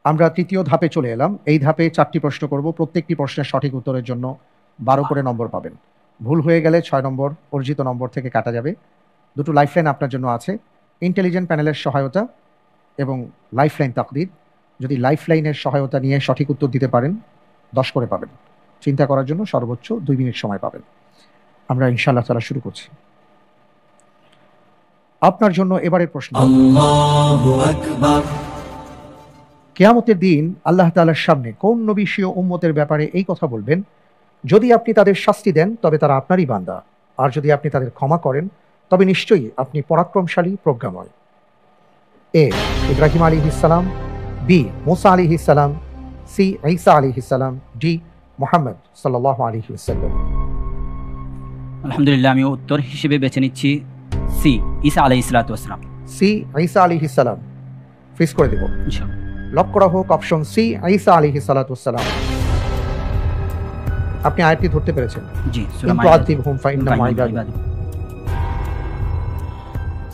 আমরা তৃতীয় ধাপে চলে এলাম। এই ধাপে 4টি প্রশ্ন করব। প্রত্যেকটি প্রশ্নের সঠিক উত্তরের জন্য 12 করে নম্বর পাবেন। ভুল হয়ে গেলে 6 নম্বর অর্জিত নম্বর থেকে কাটা যাবে। দুটো লাইফলাইন আপনার জন্য আছে, ইন্টেলিজেন্ট প্যানেলের সহায়তা এবং লাইফলাইন তাকদীর। যদি লাইফলাইনের সহায়তা নিয়ে সঠিক উত্তর দিতে পারেন 10 করে পাবেন। চিন্তা করার জন্য সর্বোচ্চ 2 মিনিট সময় পাবেন। আমরা ইনশাআল্লাহ তাআলা শুরু করছি। আপনার জন্য এবারের প্রশ্ন, আল্লাহু আকবার। কিয়ামতের দিন আল্লাহ তাআলার সামনে কোন নবী স্বীয় উম্মতের ব্যাপারে এই কথা বলবেন, যদি আপনি তাদের শাস্তি দেন তবে তারা আপনারই বান্দা, আর যদি আপনি তাদের ক্ষমা করেন তবে নিশ্চয়ই আপনি পরাক্রমশালী প্রজ্ঞাময়? এ ইব্রাহিম আলাইহিস সালাম, বি মুসা আলাইহিস সালাম, সি ঈসা আলাইহিস সালাম, ডি মুহাম্মদ সাল্লাল্লাহু আলাইহি ওয়াসাল্লাম। আলহামদুলিল্লাহ, আমি উত্তর হিসেবে বেছে নিচ্ছি সি, ঈসা আলাইহিস সালাতু ওয়াস সালাম। সি ঈসা আলাইহিস সালাম ফিক্স করে দেব ইনশাআল্লাহ। লক করা হোক অপশন সি ঈসা আলাইহিস সালাতু ওয়াস সালাম। আপনি আয়াতটি ধরতে পেরেছেন? জি, সূরা মাইদা,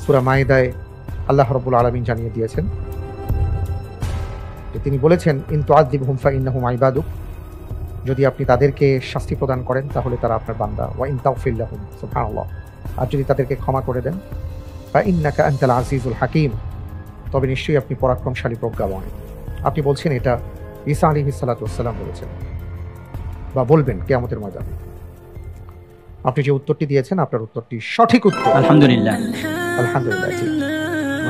সূরা মাইদায় আল্লাহ রাব্বুল আলামিন জানিয়ে দিয়েছেন যে তিনি বলেছেন ইন তুআযিবহুম ফাইন্নাহুম ইবাদুক, যদি আপনি তাদেরকে শাস্তি প্রদান করেন তাহলে তারা আপনার বান্দা, ওয়া ইন তাগফির লাহুম, সুবহানাল্লাহ, আর যদি তাদেরকে ক্ষমা করে দেন ফাইন্নাকা আনতাল আজিজুল হাকীম, তবে নিশ্চয়ই আপনি পরাক্রমশালী প্রজ্ঞাময়। আপনি বলছেন এটা ঈসা আলাইহিস সালাতু ওয়াস সালাম বলেছেন বা বলবেন কিয়ামতের ময়দানে। আপনি যে উত্তরটি দিয়েছেন আপনার উত্তরটি সঠিক উত্তর। আলহামদুলিল্লাহ, আলহামদুলিল্লাহ, জি,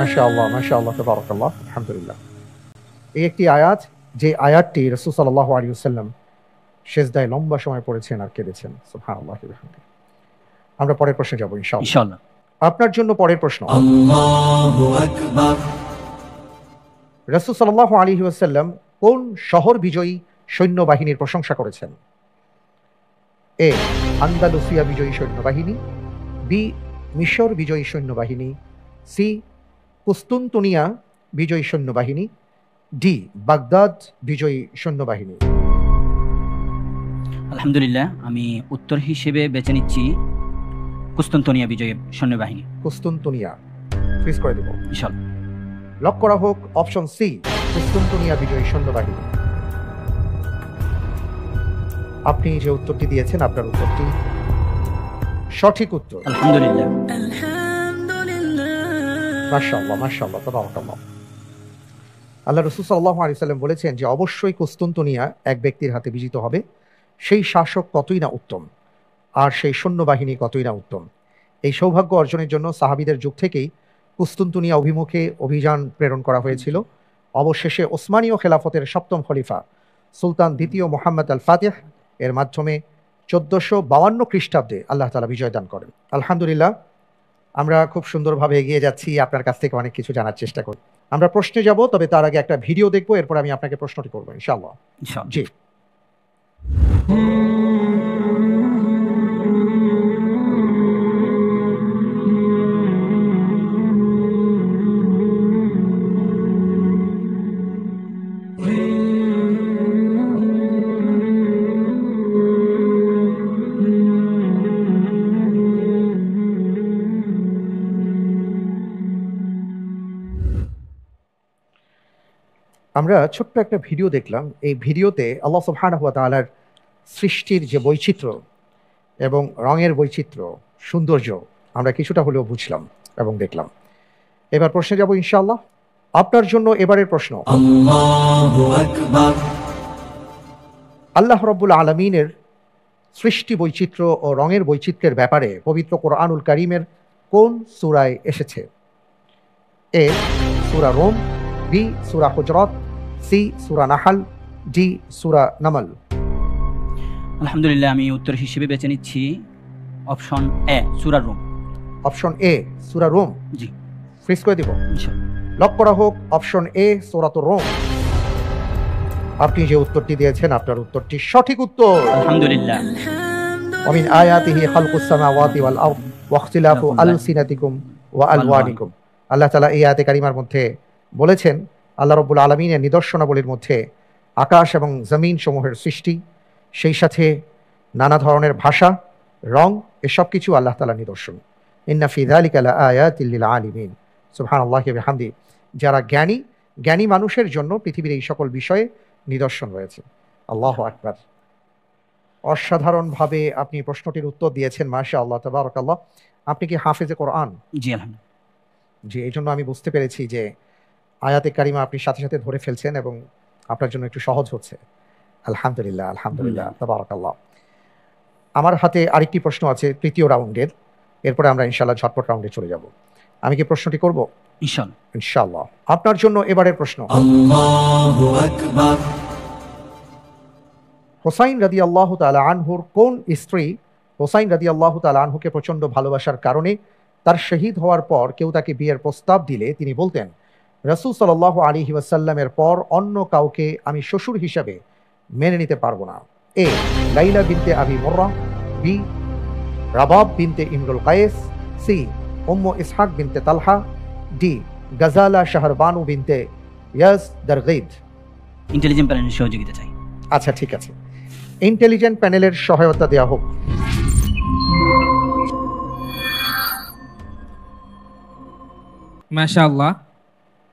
মাশাআল্লাহ মাশাআল্লাহ, তাবারাকাল্লাহ, আলহামদুলিল্লাহ। এই একটি আয়াত, যে আয়াতটি রাসূল সাল্লাল্লাহু আলাইহি ওয়াসাল্লাম সিজদায় লম্বা সময় পড়েছেন আর কেঁদেছেন। সুবহানাল্লাহ। আমরা পরের প্রশ্নে যাব ইনশাআল্লাহ। আপনার জন্য পরের প্রশ্ন, আল্লাহু আকবার। রাসূল সাল্লাল্লাহু আলাইহি ওয়াসাল্লাম কোন শহর বিজয়ী সৈন্যবাহিনীর প্রশংসা করেছেন? এ আন্দালুসিয়া বিজয়ী সৈন্যবাহিনী, বি মিশর বিজয়ী সৈন্যবাহিনী, সি কুস্তুনতুনিয়া বিজয়ী সৈন্যবাহিনী, ডি বাগদাদ বিজয়ী সৈন্যবাহিনী। আলহামদুলিল্লাহ, আমি উত্তর হিসেবে বেছে নিচ্ছি কুস্তুনতুনিয়া বিজয়ী সৈন্যবাহিনী। কুস্তুনতুনিয়া ফিক্স করে দেব ইনশাআল্লাহ। লক করা হোক অপশন সি, কুস্তুনতুনিয়া বিজয়ী সৈন্যবাহিনী। আপনি যে উত্তরটি দিয়েছেন আপনার উত্তরটি সঠিক উত্তর। আলহামদুলিল্লাহ, মাশাআল্লাহ মাশাআল্লাহ, তাবারাকাল্লাহ। আল্লাহ রাসূল সাল্লাল্লাহু আলাইহি ওয়াসাল্লাম বলেছেন যে অবশ্যই কুস্তুনতুনিয়া এক ব্যক্তির হাতে বিজিত হবে, সেই শাসক কতই না উত্তম, আর সেই সৈন্যবাহিনী কতই না উত্তম। এই সৌভাগ্য অর্জনের জন্য সাহাবীদের যুগ থেকেই কুস্তুনতুনিয়া অভিমুখে অভিযান প্রেরণ করা হয়েছিল। অবশেষে ওসমানীয় খেলাফতের 7ম খলিফা সুলতান দ্বিতীয় মুহাম্মদ আল ফাতিহ এর মাধ্যমে 1452 খ্রিস্টাব্দে আল্লাহ তাআলা বিজয় দান করেন। আলহামদুলিল্লাহ, আমরা খুব সুন্দরভাবে এগিয়ে যাচ্ছি, আপনার কাছ থেকে অনেক কিছু জানার চেষ্টা করি। আমরা প্রশ্নে যাব, তবে তার আগে একটা ভিডিও দেখব, এরপর আমি আপনাকে প্রশ্নটি করবো ইনশাআল্লাহ। জি। আমরা ছোট্ট একটা ভিডিও দেখলাম। এই ভিডিওতে আল্লাহ সুবহানাহু ওয়া তাআলার সৃষ্টির যে বৈচিত্র্য এবং রঙের বৈচিত্র্য, সৌন্দর্য আমরা কিছুটা হলেও বুঝলাম এবং দেখলাম। এবার প্রশ্নে যাব ইনশাআল্লাহ। আপনার জন্য এবারের প্রশ্ন, আল্লাহু আকবার। আল্লাহ রাব্বুল আলামিনের সৃষ্টি বৈচিত্র্য ও রঙের বৈচিত্র্যের ব্যাপারে পবিত্র কোরআনুল কারীমের কোন সূরায় এসেছে? এ সূরা রুম, বি সূরা হুজরাত, সি সূরা নাহল, ডি সূরা নামল। আলহামদুলিল্লাহ, আমি উত্তর হিসেবে বেছে নিচ্ছি option A, Surah room. Option A Surah room, G, fridge করে দিব ইনশাআল্লাহ। লক করা হোক অপশন এ সূরাতুর রুম। আপনি যে উত্তরটি দিয়েছেন আপনার উত্তরটি সঠিক উত্তর। আলহামদুলিল্লাহ। ওয়া মিন আয়াতিহি খালকুস সামাওয়াতি ওয়াল আরদ ওয়া ইখতিলাফু আলসিনাতিকুম ওয়া আলওয়ানিকুম। আল্লাহ তাআলা এই আয়াতে কারিমার মধ্যে বলেছেন আল্লাহ রাব্বুল আলামিনের নিদর্শনাবলীর মধ্যে আকাশ এবং জমিন সমূহের সৃষ্টি, সেই সাথে নানা ধরনের ভাষা, রং, এসব কিছু আল্লাহ তাআলার নিদর্শন। ইন্না ফি যালিকা লাআয়াতিল লিল আলিমিন। সুবহানাল্লাহি ওয়া বিহামদিহি। যারা জ্ঞানী, জ্ঞানী মানুষের জন্য পৃথিবীর এই সকল বিষয়ে নিদর্শন রয়েছে। আল্লাহু আকবার। অসাধারণভাবে আপনি প্রশ্নটির উত্তর দিয়েছেন, মাশাআল্লাহ, তাবারাকাল্লাহ। আপনি কি হাফেজে কোরআন? জি আলহামদুলিল্লাহ। জি, এই জন্য আমি বুঝতে পেরেছি যে আয়াতে কারিমা আপনি সাথে সাথে ধরে ফেলছেন এবং আপনার জন্য একটু সহজ হচ্ছে। আলহামদুলিল্লাহ, আলহামদুলিল্লাহ, তাবারাকাল্লাহ। আমার হাতে আরেকটি প্রশ্ন আছে তৃতীয় রাউন্ডের, এরপরে আমরা ইনশাআল্লাহ ঝটপট রাউন্ডে চলে যাব। আমি কি প্রশ্নটি করব? ইনশাআল্লাহ। ইনশাআল্লাহ। আপনার জন্য এবারের প্রশ্ন। আল্লাহু আকবার। হোসাইন রাদিয়াল্লাহু তাআলা আনহুর কোন স্ত্রী হোসাইন রাদিয়াল্লাহু তাআলা আনহুকে প্রচণ্ড ভালোবাসার কারণে তার শহীদ হওয়ার পর কেউ তাকে বিয়ের প্রস্তাব দিলে তিনি বলতেন, রাসূল সাল্লাল্লাহু আলাইহি ওয়াসাল্লামের পর অন্য কাউকে আমি শ্বশুর হিসাবে মেনে নিতে পারবো না? এ লাইলা বিনতে আবি মুররা, বি রাবাব বিনতে ইমরুল কায়েস, সি উম্মু ইসহাক বিনতে তালহা, ডি গাজালা শাহরবানু বিনতে ইয়াস দারগীদ। ইন্টেলিজেন্ট প্যানেলের সহযোগিতা চাই। আচ্ছা, ঠিক আছে, ইন্টেলিজেন্ট প্যানেলের সহায়তা দেওয়া হোক। মাশাআল্লাহ,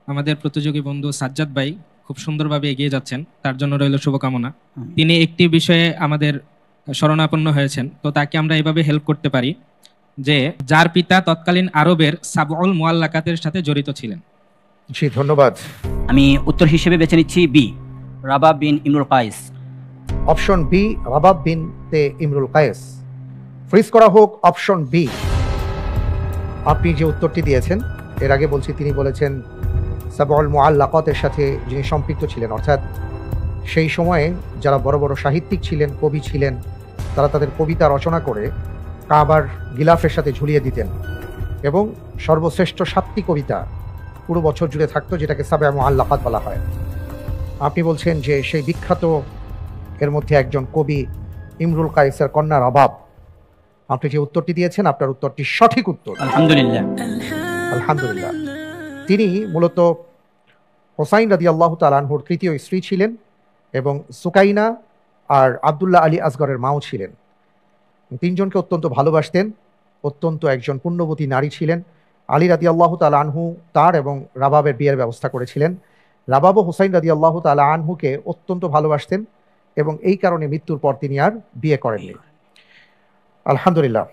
আমাদের প্রতিযোগী বন্ধু সাজ্জাদ ভাই খুব সুন্দরভাবে এগিয়ে যাচ্ছেন, তার জন্য রইল শুভকামনা। তিনি একটি বিষয়ে আমাদের শরণাপন্ন হয়েছেন, তো তাকে আমরা এভাবে হেল্প করতে পারি যে যার পিতা তৎকালীন আরবের সাবউল মুআল্লাকাতের সাথে জড়িত ছিলেন। জি, ধন্যবাদ। আমি উত্তর হিসেবে বেছে নিচ্ছি বি রাবাব বিন ইমরুল কায়েস। অপশন বি রাবাব বিনতে ইমরুল কায়েস। ফ্রিজ করা হোক অপশন বি। আপনি যে উত্তরটি দিয়েছেন, এর আগে বলছি তিনি বলেছেন সাবউল মুআল্লাকাতের সাথে যিনি সম্পৃক্ত ছিলেন, অর্থাৎ সেই সময়ে যারা বড় বড় সাহিত্যিক ছিলেন, কবি ছিলেন, তারা তাদের কবিতা রচনা করে কাবার গিলাফের সাথে ঝুলিয়ে দিতেন এবং সর্বশ্রেষ্ঠ 7টি কবিতা পুরো বছর জুড়ে থাকতো, যেটাকে সাবউল মুআল্লাকাত বলা হয়। আপনি বলছেন যে সেই বিখ্যাত এর মধ্যে একজন কবি ইমরুল কায়েসের কন্যা রাবাব। আপনি যে উত্তরটি দিয়েছেন, আপনার উত্তরটি সঠিক উত্তর। আলহামদুলিল্লাহ। আলহামদুলিল্লাহ। তিনি মূলত হোসাইন রাদিয়াল্লাহু তাআলা আনহুর তৃতীয় স্ত্রী ছিলেন এবং সুকাইনা আর আব্দুল্লাহ আলী আসগরের মাও ছিলেন। তিনজনকে অত্যন্ত ভালোবাসতেন, অত্যন্ত একজন পুণ্যবতী নারী ছিলেন। আলী রাদিয়াল্লাহু তাআলা আনহু তার এবং রাবাবের বিয়ের ব্যবস্থা করেছিলেন। রাবাবও হোসাইন রাদিয়াল্লাহু তাআলা আনহুকে অত্যন্ত ভালোবাসতেন এবং এই কারণে মৃত্যুর পর তিনি আর বিয়ে করেননি। আলহামদুলিল্লাহ।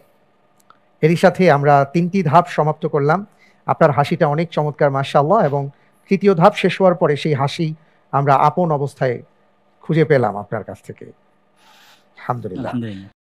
এরই সাথে আমরা 3টি ধাপ সমাপ্ত করলাম। আপনার হাসিটা অনেক চমৎকার, মাশাআল্লাহ, এবং তৃতীয় ধাপ শেষ হওয়ার পরে সেই হাসি আমরা আপন অবস্থায় খুঁজে পেলাম আপনার কাছ থেকে। আলহামদুলিল্লাহ। আলহামদুলিল্লাহ।